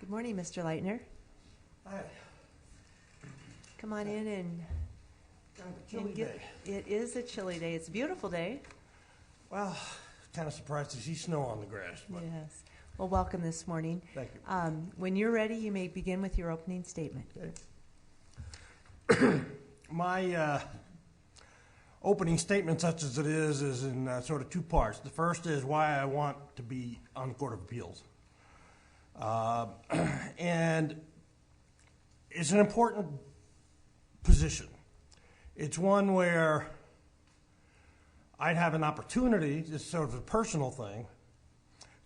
Good morning, Mr. Leitner. Hi. Come on in and Kind of a chilly day. It is a chilly day. It's a beautiful day. Well, kind of surprised to see snow on the grass. But Yes. Well, welcome this morning. Thank you. When you're ready, you may begin with your opening statement. Okay. My opening statement, such as it is in sort of two parts. The first is why I want to be on the Court of Appeals. And it's an important position. It's one where I'd have an opportunity, this is sort of a personal thing,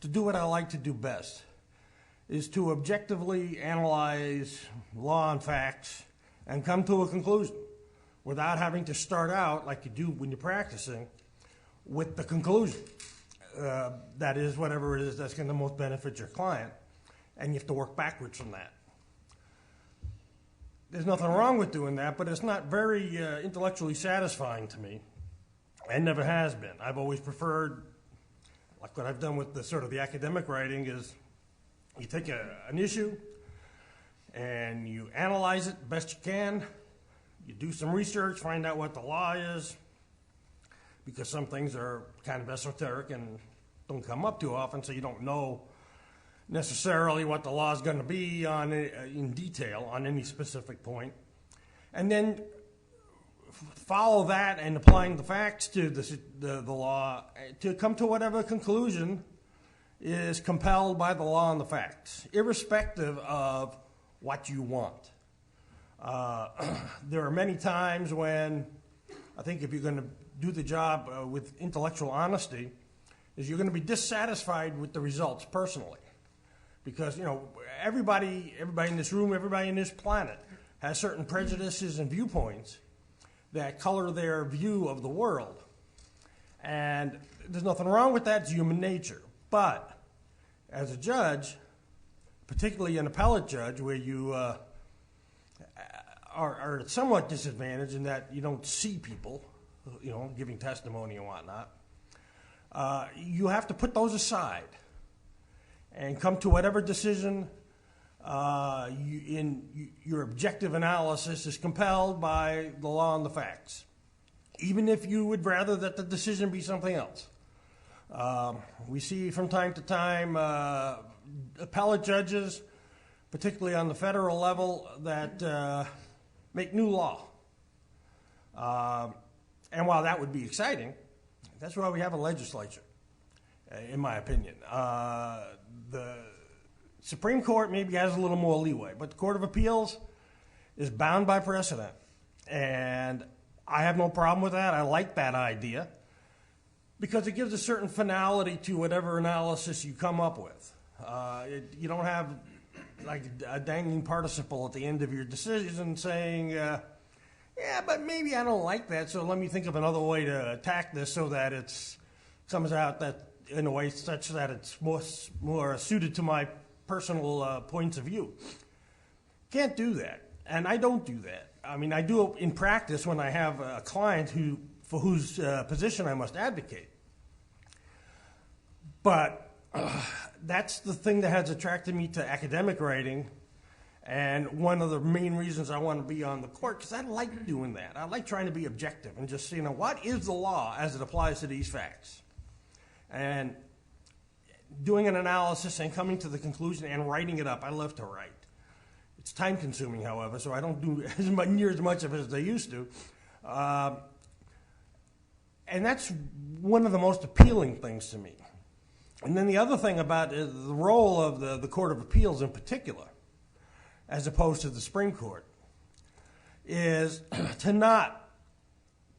to do what I like to do best, is to objectively analyze law and facts and come to a conclusion without having to start out, like you do when you're practicing, with the conclusion. That is, whatever it is that's going to most benefit your client, and you have to work backwards from that. There's nothing wrong with doing that, but it's not very intellectually satisfying to me, and never has been. I've always preferred, like what I've done with the sort of the academic writing, is you take an issue and you analyze it best you can. You do some research, find out what the law is, because some things are kind of esoteric and don't come up too often, so you don't know necessarily what the law is going to be on in detail on any specific point. And then follow that and applying the facts to the law to come to whatever conclusion is compelled by the law and the facts, irrespective of what you want. There are many times when I think if you're going to do the job with intellectual honesty, is you're going to be dissatisfied with the results personally. Because, you know, everybody in this room, everybody in this planet has certain prejudices and viewpoints that color their view of the world. And there's nothing wrong with that. It's human nature. But as a judge, particularly an appellate judge, where you are at somewhat disadvantaged in that you don't see people, you know, giving testimony and whatnot, you have to put those aside and come to whatever decision your objective analysis is compelled by the law and the facts, even if you would rather that the decision be something else. We see from time to time appellate judges, particularly on the federal level, that make new law. And while that would be exciting, that's why we have a legislature, in my opinion. The Supreme Court maybe has a little more leeway, but the Court of Appeals is bound by precedent. And I have no problem with that. I like that idea because it gives a certain finality to whatever analysis you come up with. You don't have like a dangling participle at the end of your decision saying, yeah, but maybe I don't like that, so let me think of another way to attack this so that it comes out that in a way such that it's more suited to my personal points of view. Can't do that, and I don't do that. I mean, I do it in practice when I have a client for whose position I must advocate. But that's the thing that has attracted me to academic writing, and one of the main reasons I want to be on the court, because I like doing that. I like trying to be objective and just, you know, what is the law as it applies to these facts? And doing an analysis and coming to the conclusion and writing it up. I love to write. It's time consuming, however, so I don't do near as much of it as I used to. And that's one of the most appealing things to me. And then the other thing about the role of the Court of Appeals in particular, as opposed to the Supreme Court, is to not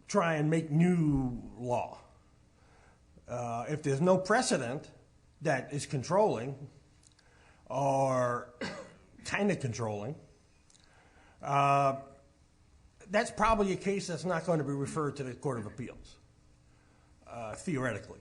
try and make new law. If there's no precedent that is controlling or kind of controlling, that's probably a case that's not going to be referred to the Court of Appeals, theoretically.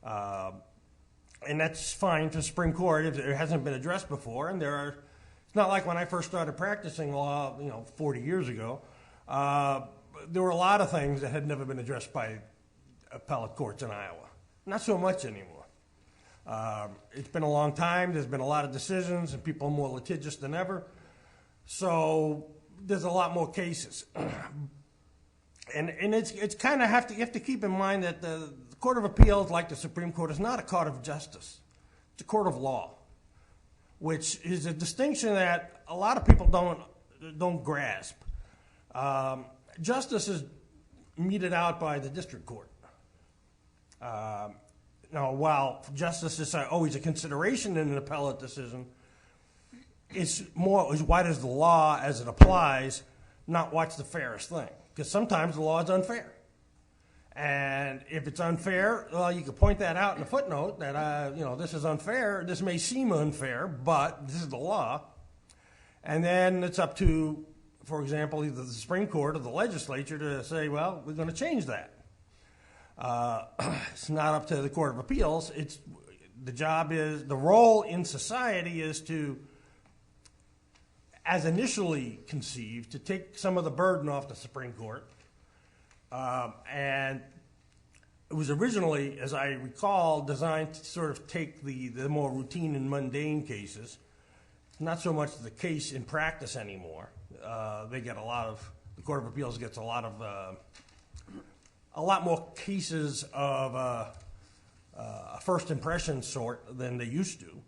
And that's fine for the Supreme Court if it hasn't been addressed before. And it's not like when I first started practicing law, 40 years ago, there were a lot of things that had never been addressed by appellate courts in Iowa. Not so much anymore. It's been a long time. There's been a lot of decisions, and people are more litigious than ever. So there's a lot more cases. And it's kind of you have to keep in mind that the Court of Appeals, like the Supreme Court, is not a court of justice. It's a court of law, which is a distinction that a lot of people don't grasp. Justice is meted out by the district court. Now, while justice is always a consideration in an appellate decision, it's more is what is the law as it applies, not what's the fairest thing. Because sometimes the law is unfair. And if it's unfair, well, you can point that out in a footnote that, this is unfair. This may seem unfair, but this is the law. And then it's up to, for example, either the Supreme Court or the legislature to say, well, we're going to change that. It's not up to the Court of Appeals. The role in society is to, as initially conceived, to take some of the burden off the Supreme Court. And it was originally, as I recall, designed to sort of take the more routine and mundane cases. Not so much the case in practice anymore. The Court of Appeals gets a lot more cases of a first impression sort than they used to.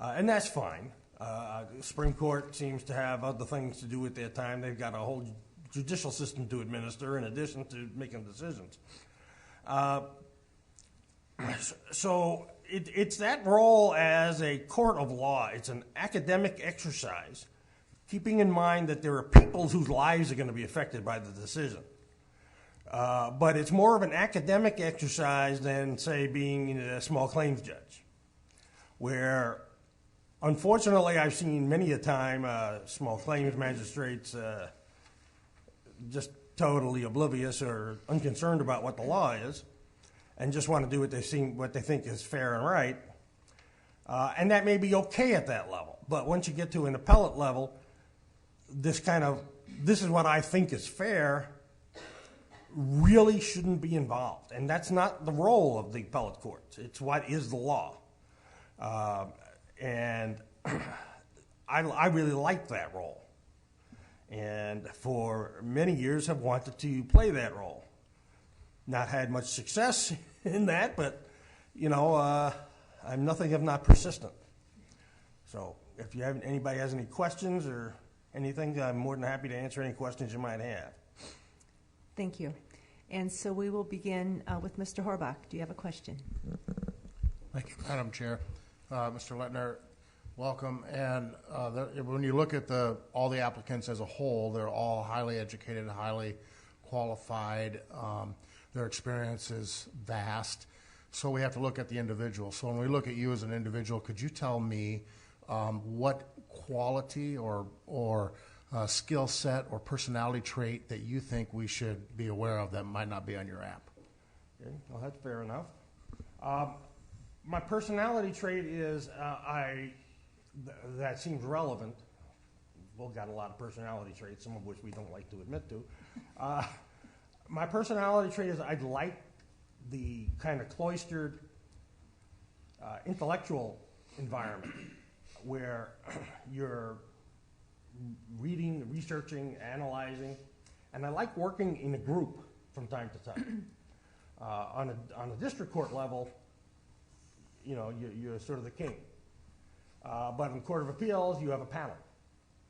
And that's fine. The Supreme Court seems to have other things to do with their time. They've got a whole judicial system to administer in addition to making decisions. So it's that role as a court of law. It's an academic exercise, keeping in mind that there are people whose lives are going to be affected by the decision. But it's more of an academic exercise than, say, being a small claims judge, where unfortunately, I've seen many a time small claims magistrates just totally oblivious or unconcerned about what the law is, and just want to do what they think is fair and right. And that may be okay at that level, but once you get to an appellate level, this is what I think is fair really shouldn't be involved, and that's not the role of the appellate courts. It's what is the law. And I really like that role, and for many years have wanted to play that role. Not had much success in that, but I'm nothing if not persistent. So if anybody has any questions or anything, I'm more than happy to answer any questions you might have. Thank you. And so we will begin with Mr. Horbach. Do you have a question? Thank you, Madam Chair. Mr. Leitner, welcome. And when you look at all the applicants as a whole, they're all highly educated, highly qualified. Their experience is vast. So we have to look at the individual. So when we look at you as an individual, could you tell me what quality or skill set or personality trait that you think we should be aware of that might not be on your app? Okay, well, that's fair enough. My personality trait is that seems relevant. We've got a lot of personality traits, some of which we don't like to admit to. My personality trait is I'd like the kind of cloistered intellectual environment where you're reading, researching, analyzing, and I like working in a group from time to time. On a district court level, you're sort of the king. But in the Court of Appeals, you have a panel,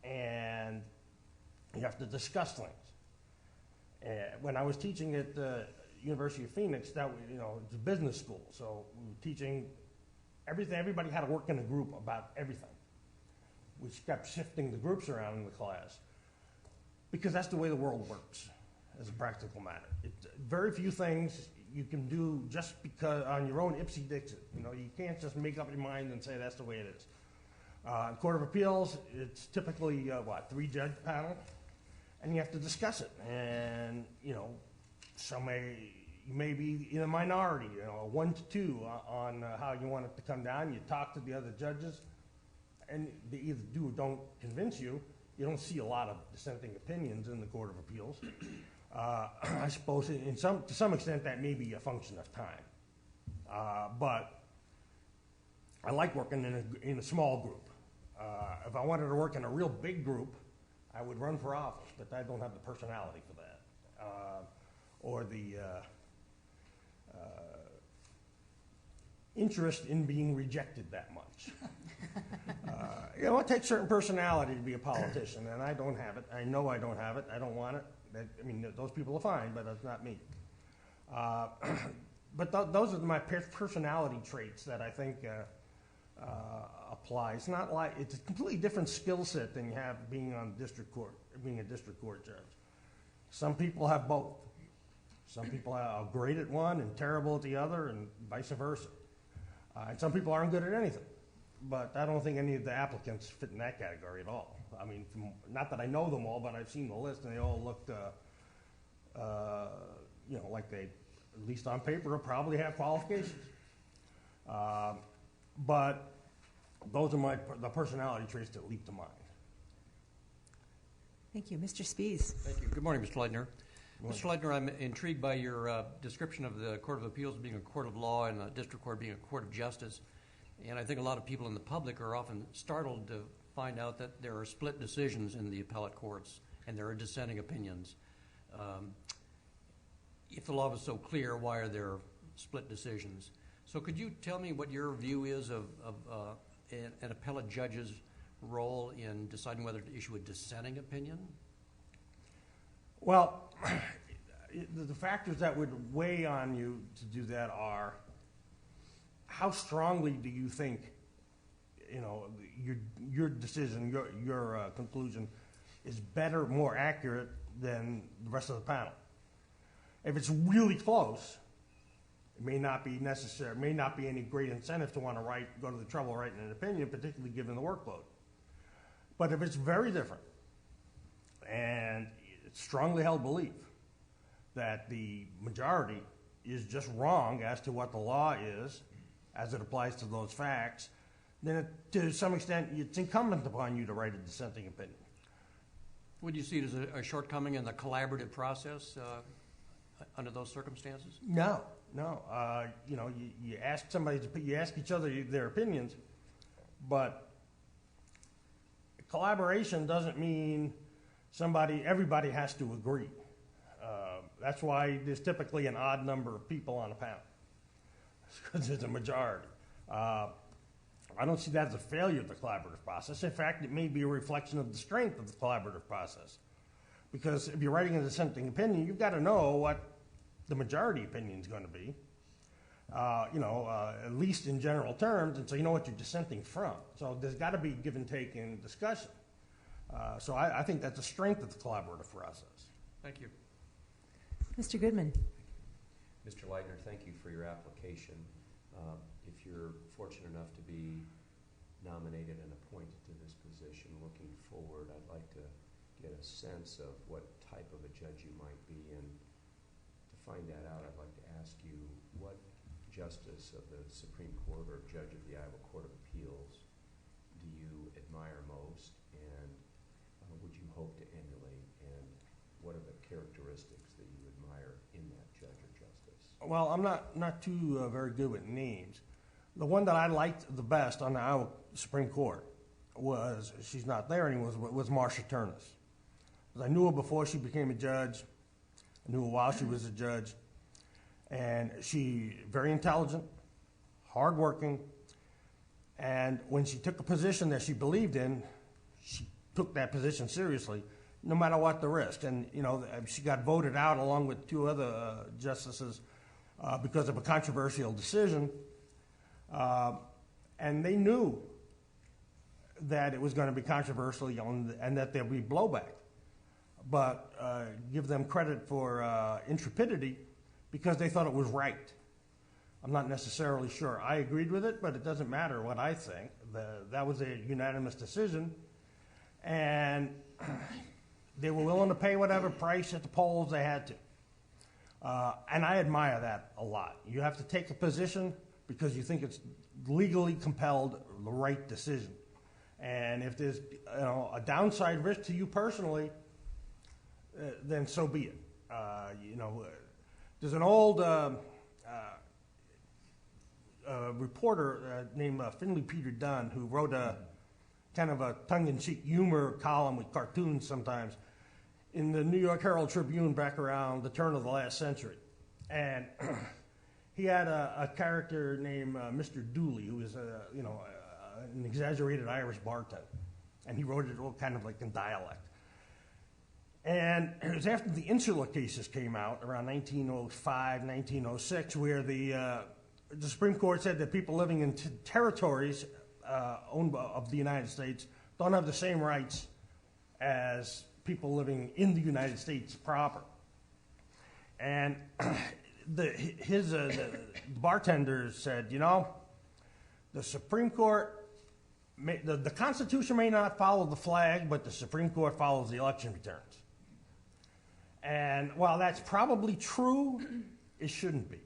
and you have to discuss things. When I was teaching at the University of Phoenix, it's a business school, so we were teaching everything. Everybody had to work in a group about everything. We kept shifting the groups around in the class because that's the way the world works as a practical matter. Very few things you can do just because on your own ipsy dixit. You can't just make up your mind and say that's the way it is. In Court of Appeals, it's typically 3-judge panel, and you have to discuss it. And you may be in a minority, 1-2 on how you want it to come down. You talk to the other judges, and they either do or don't convince you. You don't see a lot of dissenting opinions in the Court of Appeals. I suppose to some extent that may be a function of time. But I like working in a small group. If I wanted to work in a real big group, I would run for office, but I don't have the personality for that, or the interest in being rejected that much. It takes certain personality to be a politician, and I don't have it. I know I don't have it. I don't want it. Those people are fine, but it's not me. But those are my personality traits that I think apply. It's not like it's a completely different skill set than you have being on district court, being a district court judge. Some people have both. Some people are great at one and terrible at the other, and vice versa. And some people aren't good at anything. But I don't think any of the applicants fit in that category at all. Not that I know them all, but I've seen the list, and they all looked, like they, at least on paper, probably have qualifications. But those are the personality traits that leap to mind. Thank you. Mr. Spies. Thank you. Good morning, Mr. Leitner. Mr. Leitner, I'm intrigued by your description of the Court of Appeals being a court of law and the district court being a court of justice. And I think a lot of people in the public are often startled to find out that there are split decisions in the appellate courts and there are dissenting opinions. If the law was so clear, why are there split decisions? So could you tell me what your view is of an appellate judge's role in deciding whether to issue a dissenting opinion? Well, the factors that would weigh on you to do that are how strongly do you think, your decision, your conclusion is better, more accurate than the rest of the panel. If it's really close, it may not be necessary, may not be any great incentive to want to go to the trouble of writing an opinion, particularly given the workload. But if it's very different, and it's strongly held belief that the majority is just wrong as to what the law is, as it applies to those facts, then to some extent it's incumbent upon you to write a dissenting opinion. Would you see it as a shortcoming in the collaborative process under those circumstances? No. You ask somebody, you ask each other their opinions, but collaboration doesn't mean everybody has to agree. That's why there's typically an odd number of people on a panel, because there's a majority. I don't see that as a failure of the collaborative process. In fact, it may be a reflection of the strength of the collaborative process. Because if you're writing a dissenting opinion, you've got to know what the majority opinion is going to be, at least in general terms, and so you know what you're dissenting from. So there's got to be give and take in discussion. So I think that's a strength of the collaborative process. Thank you. Mr. Goodman. Mr. Leitner, thank you for your application. If you're fortunate enough to be nominated and appointed to this position looking forward, I'd like to get a sense of what type of a judge you might be. And to find that out, I'd like to ask you what justice of the Supreme Court or judge of the Iowa Court of Appeals do you admire most, and would you hope to emulate, and what are the characteristics that you admire in that judge or justice? Well, I'm not too very good with names. The one that I liked the best on the Iowa Supreme Court was, she's not there anymore, was Marcia Turnus. I knew her before she became a judge. I knew her while she was a judge. And she very intelligent, hardworking, and when she took a position that she believed in, she took that position seriously, no matter what the risk. And she got voted out along with two other justices because of a controversial decision, and they knew that it was going to be controversial and that there'd be blowback. But give them credit for intrepidity because they thought it was right. I'm not necessarily sure I agreed with it, but it doesn't matter what I think. That was a unanimous decision, and they were willing to pay whatever price at the polls they had to. And I admire that a lot. You have to take a position because you think it's legally compelled, the right decision. And if there's a downside risk to you personally, then so be it. There's an old a reporter named Finley Peter Dunn, who wrote a kind of a tongue-in-cheek humor column with cartoons sometimes in the New York Herald Tribune back around the turn of the last century. And he had a character named Mr. Dooley, who was an exaggerated Irish bartender. And he wrote it all kind of like in dialect. And it was after the Insular cases came out around 1905, 1906, where the Supreme Court said that people living in territories owned of the United States don't have the same rights as people living in the United States proper. And the bartender said, the Supreme Court, the Constitution may not follow the flag, but the Supreme Court follows the election returns. And while that's probably true, it shouldn't be.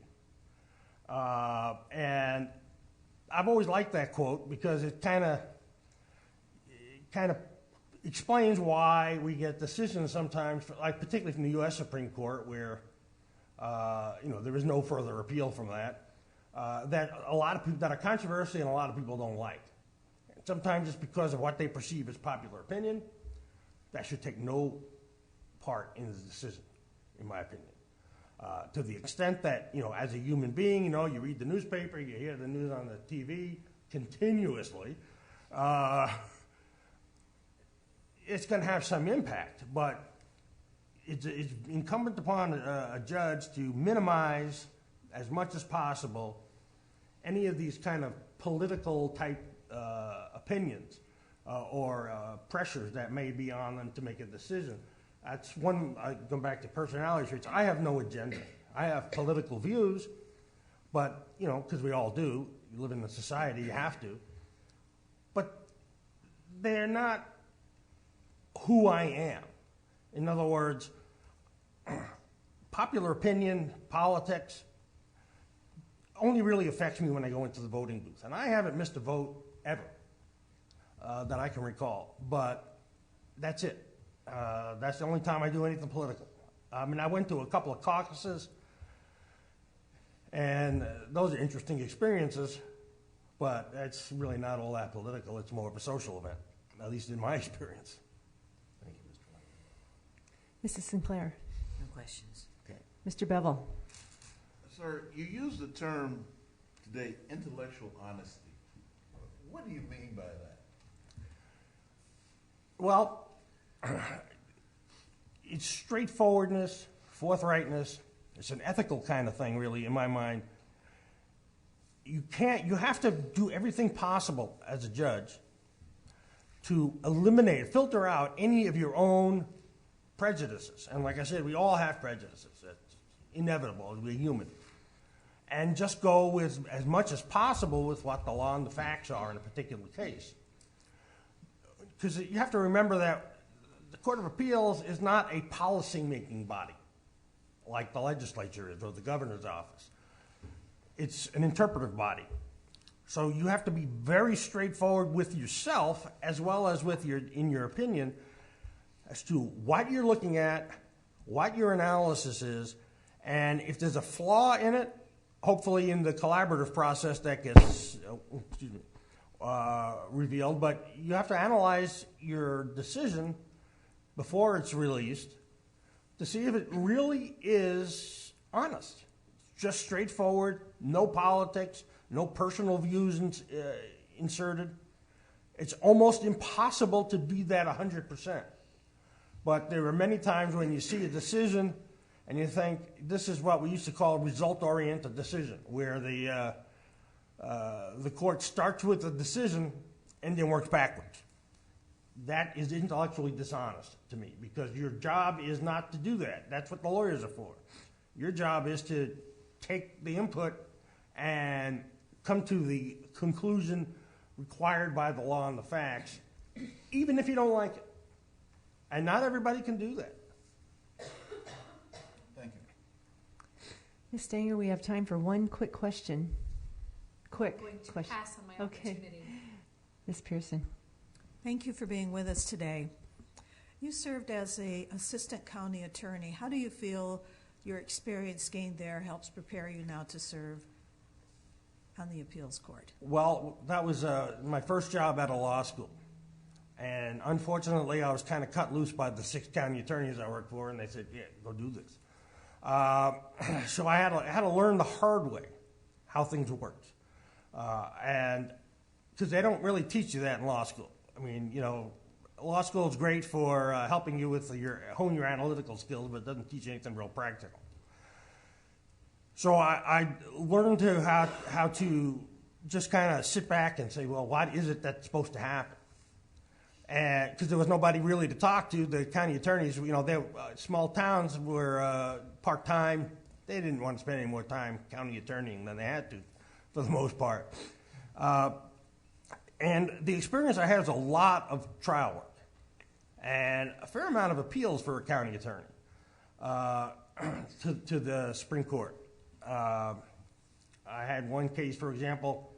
And I've always liked that quote because it kind of explains why we get decisions sometimes, like particularly from the U.S. Supreme Court, where there is no further appeal from that. That a lot of people that are controversial and a lot of people don't like. And sometimes it's because of what they perceive as popular opinion. That should take no part in the decision, in my opinion. To the extent that, as a human being, you read the newspaper, you hear the news on the TV continuously, it's going to have some impact. But it's incumbent upon a judge to minimize, as much as possible, any of these kind of political type opinions or pressures that may be on them to make a decision. That's one, going back to personality traits, I have no agenda. I have political views, but, because we all do, you live in a society, you have to. But they're not who I am. In other words, popular opinion, politics, only really affects me when I go into the voting booth. And I haven't missed a vote ever that I can recall, but that's it. That's the only time I do anything political. I mean, I went to a couple of caucuses, and those are interesting experiences, but that's really not all that political. It's more of a social event, at least in my experience. Thank you, Mr. Leitner. Mrs. Sinclair. No questions. Okay. Mr. Bevel. Sir, you used the term today, intellectual honesty. What do you mean by that? Well, it's straightforwardness, forthrightness. It's an ethical kind of thing, really, in my mind. You have to do everything possible as a judge to filter out any of your own prejudices. And like I said, we all have prejudices. It's inevitable. We're human. And just go with as much as possible with what the law and the facts are in a particular case. Because you have to remember that the Court of Appeals is not a policy-making body like the legislature is or the governor's office. It's an interpretive body. So you have to be very straightforward with yourself as well as in your opinion as to what you're looking at, what your analysis is, and if there's a flaw in it, hopefully in the collaborative process that gets revealed, but you have to analyze your decision before it's released to see if it really is honest. Just straightforward, no politics, no personal views inserted. It's almost impossible to be that 100%. But there are many times when you see a decision and you think, this is what we used to call a result-oriented decision, where the court starts with a decision and then works backwards. That is intellectually dishonest to me, because your job is not to do that. That's what the lawyers are for. Your job is to take the input and come to the conclusion required by the law and the facts, even if you don't like it. And not everybody can do that. Thank you. Ms. Stanger, we have time for one quick question. Quick Going to question. pass on my Okay. opportunity. Ms. Pearson. Thank you for being with us today. You served as an assistant county attorney. How do you feel your experience gained there helps prepare you now to serve on the appeals court? Well, that was my first job at a law school. And unfortunately, I was kind of cut loose by the 6 county attorneys I worked for, and they said, yeah, go do this. So I had to learn the hard way how things worked. And because they don't really teach you that in law school. I mean, law school is great for helping you with hone your analytical skills, but it doesn't teach you anything real practical. So I learned how to just kind of sit back and say, well, what is it that's supposed to happen? And because there was nobody really to talk to, the county attorneys, small towns were part-time. They didn't want to spend any more time county attorneying than they had to, for the most part. And the experience I had is a lot of trial work and a fair amount of appeals for a county attorney to the Supreme Court. I had one case, for example,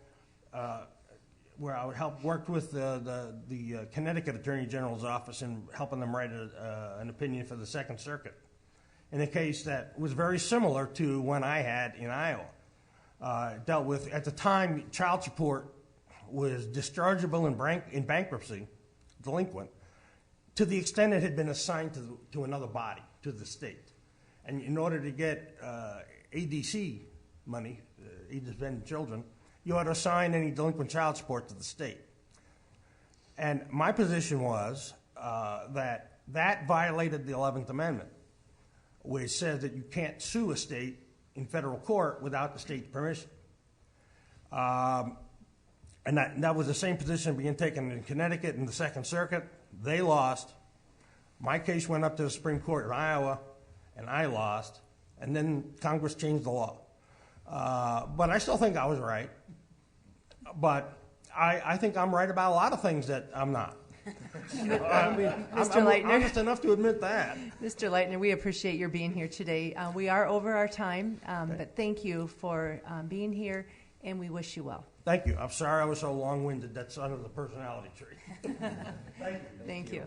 where I would work with the Connecticut Attorney General's office in helping them write an opinion for the Second Circuit in a case that was very similar to one I had in Iowa. Dealt with, at the time, child support was dischargeable in bankruptcy, delinquent, to the extent it had been assigned to another body, to the state. And in order to get ADC money, aid dependent children, you had to assign any delinquent child support to the state. And my position was that violated the 11th Amendment, which says that you can't sue a state in federal court without the state's permission. And that was the same position being taken in Connecticut in the Second Circuit. They lost. My case went up to the Supreme Court in Iowa, and I lost. And then Congress changed the law. But I still think I was right. But I think I'm right about a lot of things that I'm not. Mr. I'm Leitner. honest enough to admit that. Mr. Leitner, we appreciate your being here today. We are over our time, but thank you for being here, and we wish you well. Thank you. I'm sorry I was so long-winded. That's under the personality tree. Thank you. Thank you.